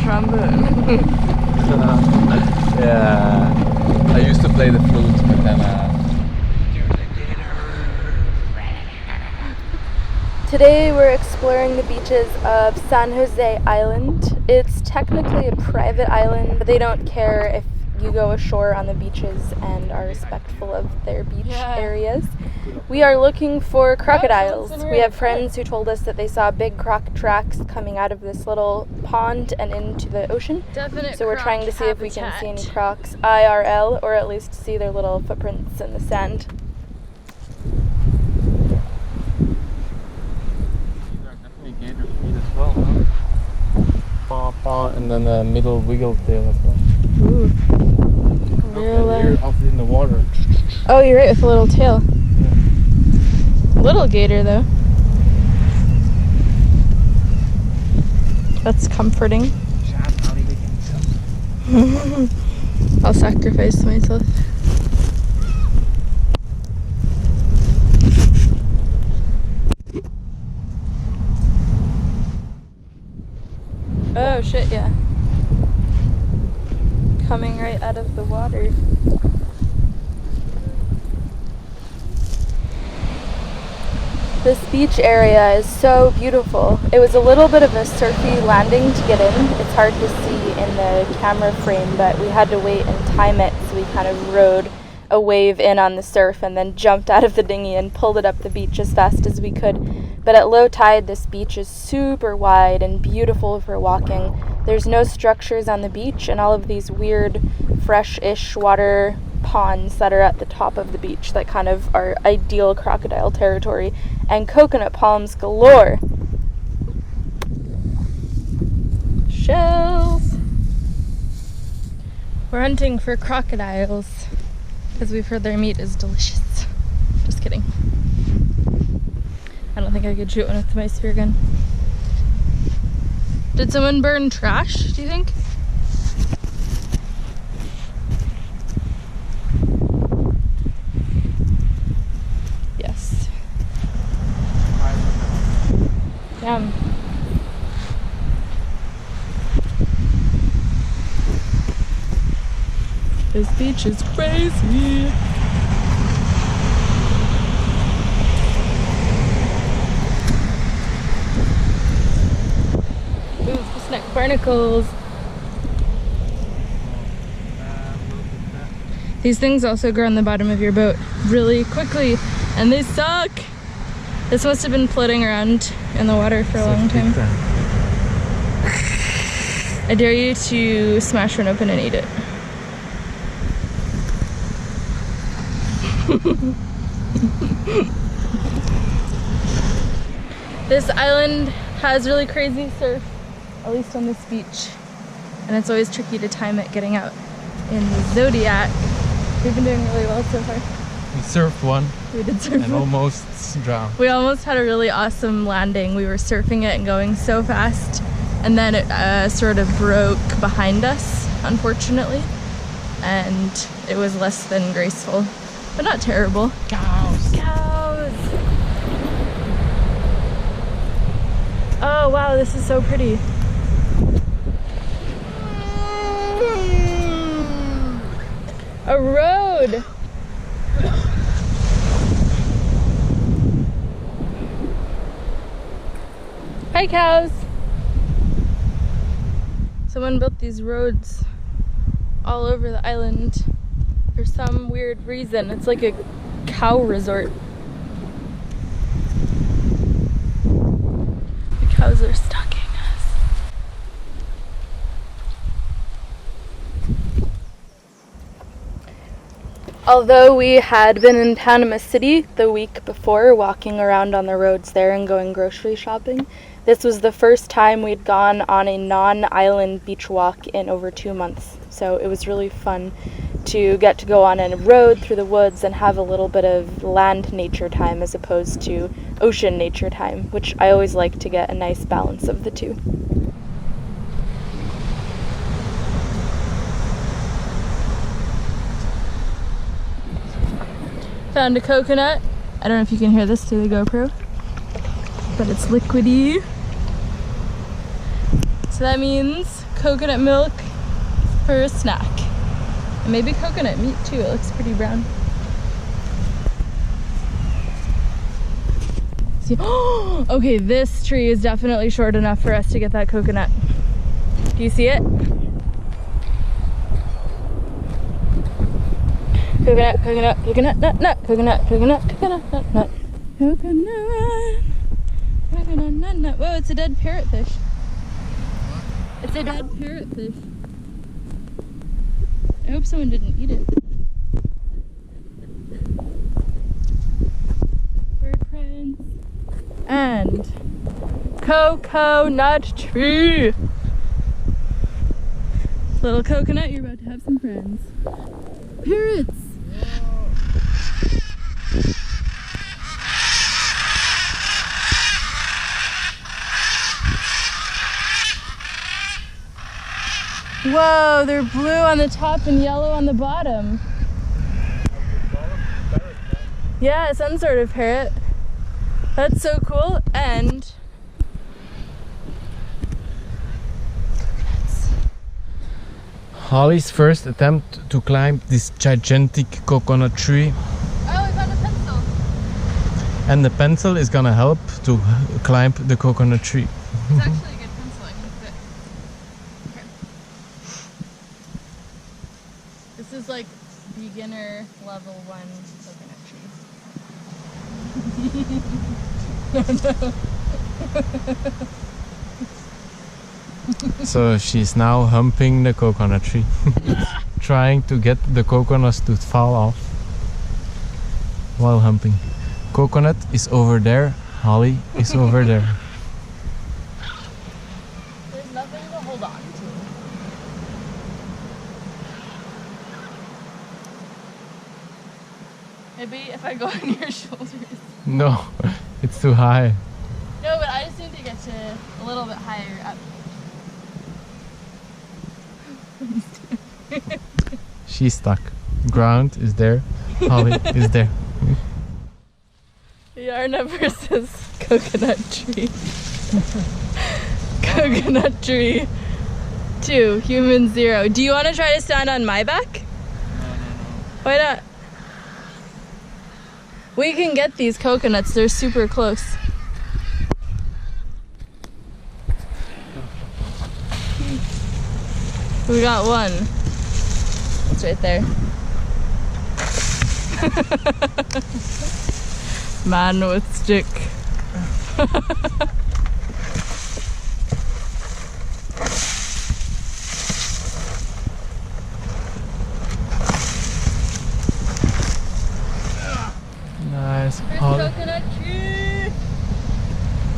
trombone. Yeah, I used to play the flute, but then Today we're exploring the beaches of San Jose Island. It's technically a private island, but they don't care if you go ashore on the beaches and are respectful of their beach areas. We are looking for crocodiles. We have friends who told us that they saw big croc tracks coming out of this little pond and into the ocean. So we're trying to see if we can see any crocs IRL, or at least see their little footprints in the sand. gator feet as well, huh? Paw, paw, and then the middle wiggle tail as well. Ooh. Real off in the water. Oh, you're right, with a little tail. Yeah. Little gator, though. That's comforting. I'll sacrifice myself. Oh shit, yeah. Coming right out of the water. This beach area is so beautiful. It was a little bit of a surfy landing to get in. It's hard to see in the camera frame, but we had to wait and time it, so we kind of rode a wave in on the surf and then jumped out of the dinghy and pulled it up the beach as fast as we could. But at low tide, this beach is super wide and beautiful for walking. There's no structures on the beach, and all of these weird, fresh-ish water ponds that are at the top of the beach that kind of are ideal crocodile territory, and coconut palms galore. Shells! We're hunting for crocodiles because we've heard their meat is delicious. Just kidding. I don't think I could shoot one with my spear gun. Did someone burn trash, do you think? Yes. Yum. This beach is crazy. Barnacles. These things also grow on the bottom of your boat really quickly, and they suck. This must have been floating around in the water for a long time. I dare you to smash one open and eat it. This island has really crazy surf, at least on this beach, and it's always tricky to time it getting out in the Zodiac. We've been doing really well so far. We surfed one. We did surf and one. Almost drowned. We almost had a really awesome landing. We were surfing it and going so fast, and then it sort of broke behind us, unfortunately, and it was less than graceful, but not terrible. Cows! Cows! Oh wow, this is so pretty. A road! Hi, cows! Someone built these roads all over the island for some weird reason. It's like a cow resort. The cows are stalking us. Although we had been in Panama City the week before, walking around on the roads there and going grocery shopping, this was the first time we'd gone on a non-island beach walk in over 2 months. So it was really fun to get to go on a road through the woods and have a little bit of land nature time as opposed to ocean nature time, which I always like to get a nice balance of the two. Found a coconut. I don't know if you can hear this through the GoPro, but it's liquidy. So that means coconut milk for a snack. And maybe coconut meat too, it looks pretty brown. See, oh, okay, this tree is definitely short enough for us to get that coconut. Do you see it? Coconut, coconut, coconut, nut, nut, coconut, coconut, coconut, nut, nut, coconut, coconut, nut, nut. Whoa, it's a dead parrotfish. It's a dead parrotfish. I hope someone didn't eat it. Bird friends. And coconut tree. Little coconut, you're about to have some friends. Parrots. Whoa, they're blue on the top and yellow on the bottom. Yeah, some sort of parrot. That's so cool. And Holly's first attempt to climb this gigantic coconut tree. oh, we found a pencil. And the pencil is gonna help to climb the coconut tree. It's actually a good pencil. I can fit. Okay. This is like beginner level 1 coconut tree. So she's now humping the coconut tree. Trying to get the coconuts to fall off while humping. Coconut is over there, Holly is over there. There's nothing to hold on to. Maybe if I go on your shoulders. No, it's too high. No, but I just need to get to a little bit higher up. She's stuck. Ground is there, Holly is there. JARNE versus coconut tree. Coconut tree 2, human 0. Do you want to try to stand on my back? No. Why not? We can get these coconuts, they're super close. We got one. It's right there. Man with stick. Nice. First Holly. coconut tree.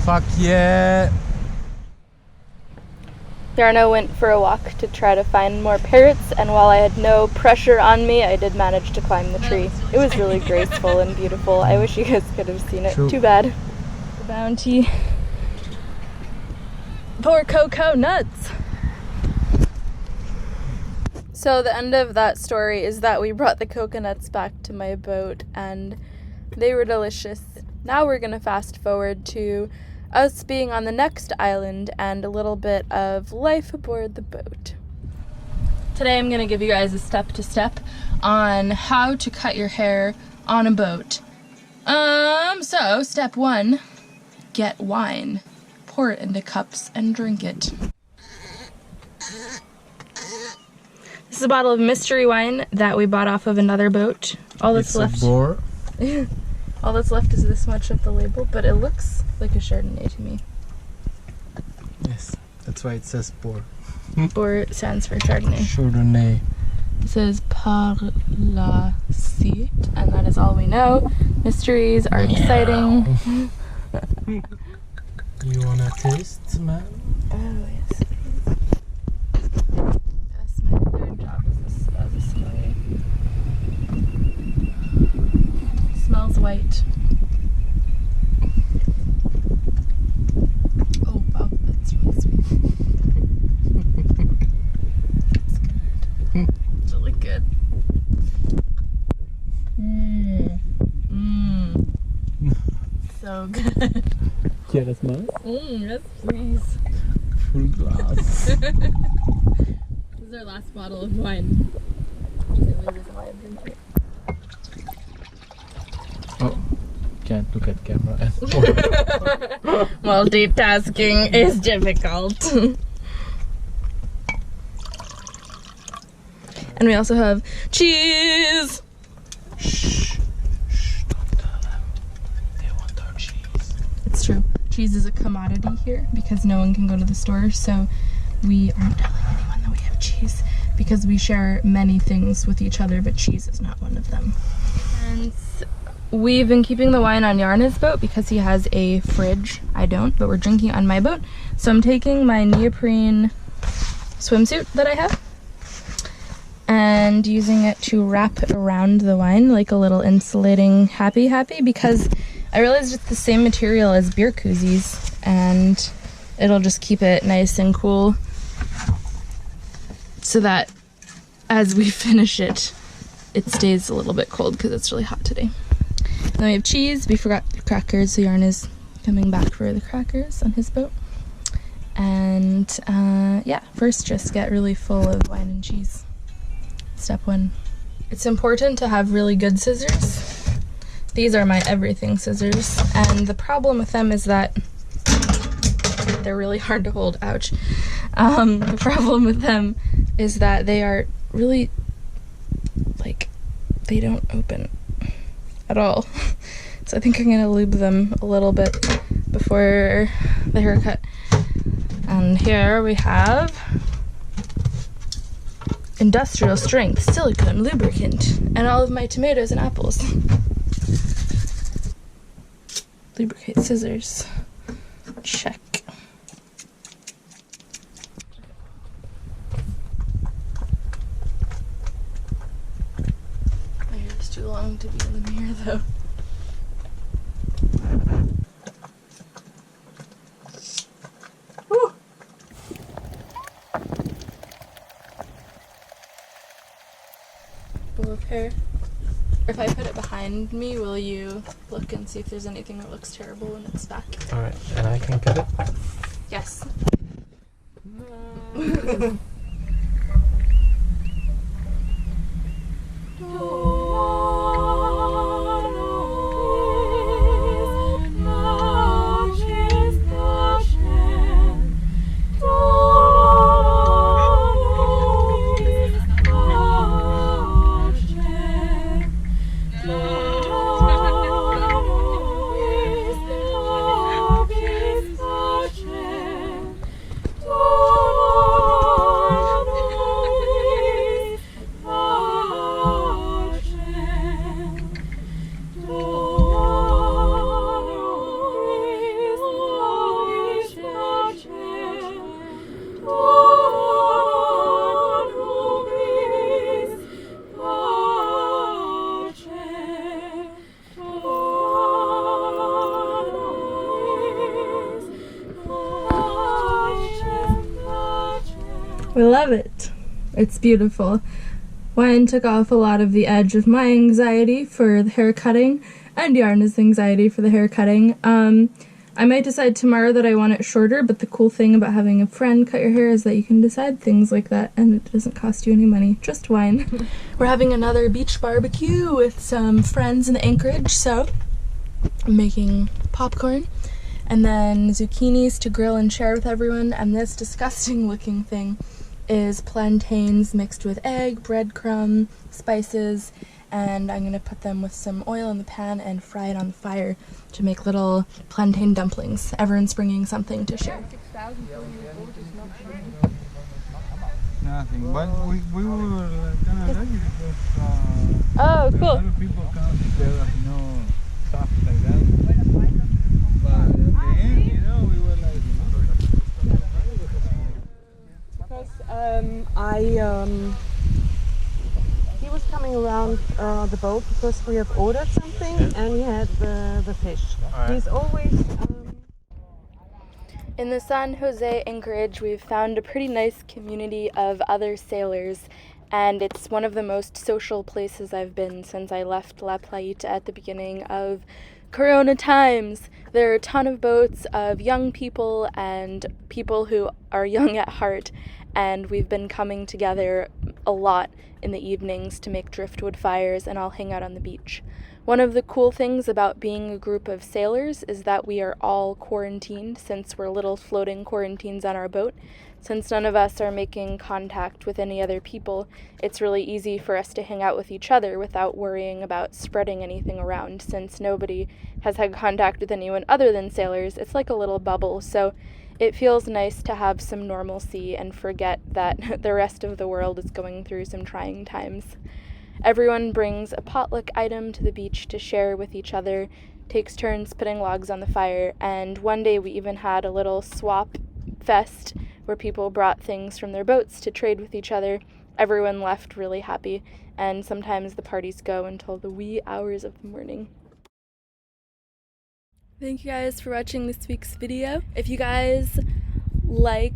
Fuck yeah. JARNE went for a walk to try to find more parrots, and while I had no pressure on me, I did manage to climb the tree. It was really graceful and beautiful. I wish you guys could have seen it. True. Too bad. The bounty. Poor cocoa nuts. So the end of that story is that we brought the coconuts back to my boat, and they were delicious. Now we're gonna fast forward to us being on the next island and a little bit of life aboard the boat. Today I'm going to give you guys a step-to-step on how to cut your hair on a boat. So step 1, get wine. Pour it into cups and drink it. This is a bottle of mystery wine that we bought off of another boat. All that's left. Bore. All that's left is this much of the label, but it looks like a Chardonnay to me. Yes, that's why it says bore. Bore stands for Chardonnay. Chardonnay. It says par la suite, and that is all we know. Mysteries are exciting. You wanna taste, man? Oh, yes, please. That's my third job as a sommelier. Smells white. Oh, wow, that's really sweet. It's good. It's really good. So good. ¿Quieres más? Yes, please. Full glass. This is our last bottle of wine. Which is the only reason why I'm drinking it. Oh, can't look at camera. Multitasking is difficult. And we also have cheese! Shh, don't tell them. They want our cheese. It's true. Cheese is a commodity here because no one can go to the store, so we aren't telling anyone that we have cheese because we share many things with each other, but cheese is not one of them. And we've been keeping the wine on JARNE's boat because he has a fridge. I don't, but we're drinking on my boat. So I'm taking my neoprene swimsuit that I have and using it to wrap around the wine like a little insulating happy because I realized it's the same material as beer koozies and it'll just keep it nice and cool so that as we finish it, it stays a little bit cold because it's really hot today. Then we have cheese. We forgot the crackers, so Jarne is coming back for the crackers on his boat. And yeah, first just get really full of wine and cheese. Step 1. It's important to have really good scissors. These are my everything scissors, and the problem with them is that they're really hard to hold. Ouch. The problem with them is that they are really, like, they don't open at all. So I think I'm gonna lube them a little bit before the haircut. And here we have industrial strength silicone lubricant and all of my tomatoes and apples. Lubricate scissors. Check. My hair is too long to be in the mirror though. Woo! Bowl of hair. If I put it behind me, will you look and see if there's anything that looks terrible when it's back? Alright, and I can cut it? Yes. We love it. It's beautiful. Wine took off a lot of the edge of my anxiety for the hair cutting and Jarne's anxiety for the hair cutting. I might decide tomorrow that I want it shorter, but the cool thing about having a friend cut your hair is that you can decide things like that and it doesn't cost you any money, just wine. We're having another beach barbecue with some friends in Anchorage, so I'm making popcorn and then zucchinis to grill and share with everyone, and this disgusting looking thing is plantains mixed with egg, breadcrumb, spices, and I'm gonna put them with some oil in the pan and fry it on the fire to make little plantain dumplings. Everyone's bringing something to share. Nothing, but we were kind of lucky because Oh, cool. other people come together, you know, stuff like that. But at the end, you know, we were like, Because he was coming around the boat because we have ordered something and he had the fish. Alright. He's always In the San Jose Anchorage, we've found a pretty nice community of other sailors, and it's one of the most social places I've been since I left La Playita at the beginning of Corona times. There are a ton of boats of young people and people who are young at heart, and we've been coming together a lot in the evenings to make driftwood fires and all hang out on the beach. One of the cool things about being a group of sailors is that we are all quarantined, since we're little floating quarantines on our boat. Since none of us are making contact with any other people, it's really easy for us to hang out with each other without worrying about spreading anything around. Since nobody has had contact with anyone other than sailors, it's like a little bubble, so it feels nice to have some normalcy and forget that the rest of the world is going through some trying times. Everyone brings a potluck item to the beach to share with each other, takes turns putting logs on the fire, and one day we even had a little swap fest where people brought things from their boats to trade with each other. Everyone left really happy, and sometimes the parties go until the wee hours of the morning. Thank you guys for watching this week's video. If you guys like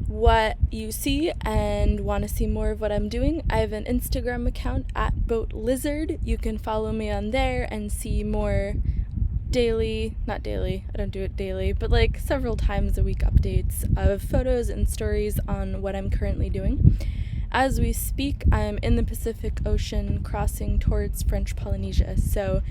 what you see and want to see more of what I'm doing, I have an Instagram account at BoatLizard. You can follow me on there and see more not daily, I don't do it daily, but like several times a week updates of photos and stories on what I'm currently doing. As we speak, I'm in the Pacific Ocean crossing towards French Polynesia, so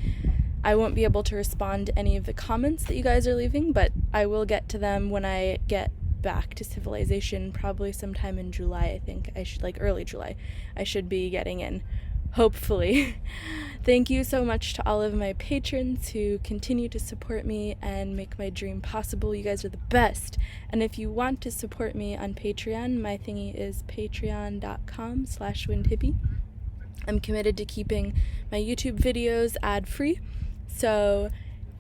I won't be able to respond to any of the comments that you guys are leaving, but I will get to them when I get back to civilization, probably sometime in July. I think I should, like early July, I should be getting in, hopefully. Thank you so much to all of my patrons who continue to support me and make my dream possible. You guys are the best. And if you want to support me on Patreon, my thingy is patreon.com/WINDHIPPIE. I'm committed to keeping my YouTube videos ad-free, so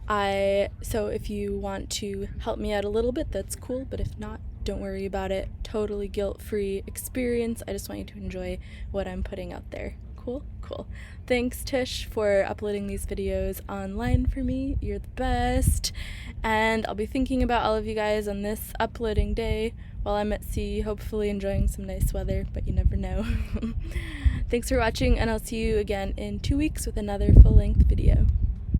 if you want to help me out a little bit, that's cool, but if not, don't worry about it. Totally guilt-free experience. I just want you to enjoy what I'm putting out there. Cool. Thanks, Tish, for uploading these videos online for me. You're the best. And I'll be thinking about all of you guys on this uploading day while I'm at sea, hopefully enjoying some nice weather, but you never know. Thanks for watching, and I'll see you again in 2 weeks with another full-length video.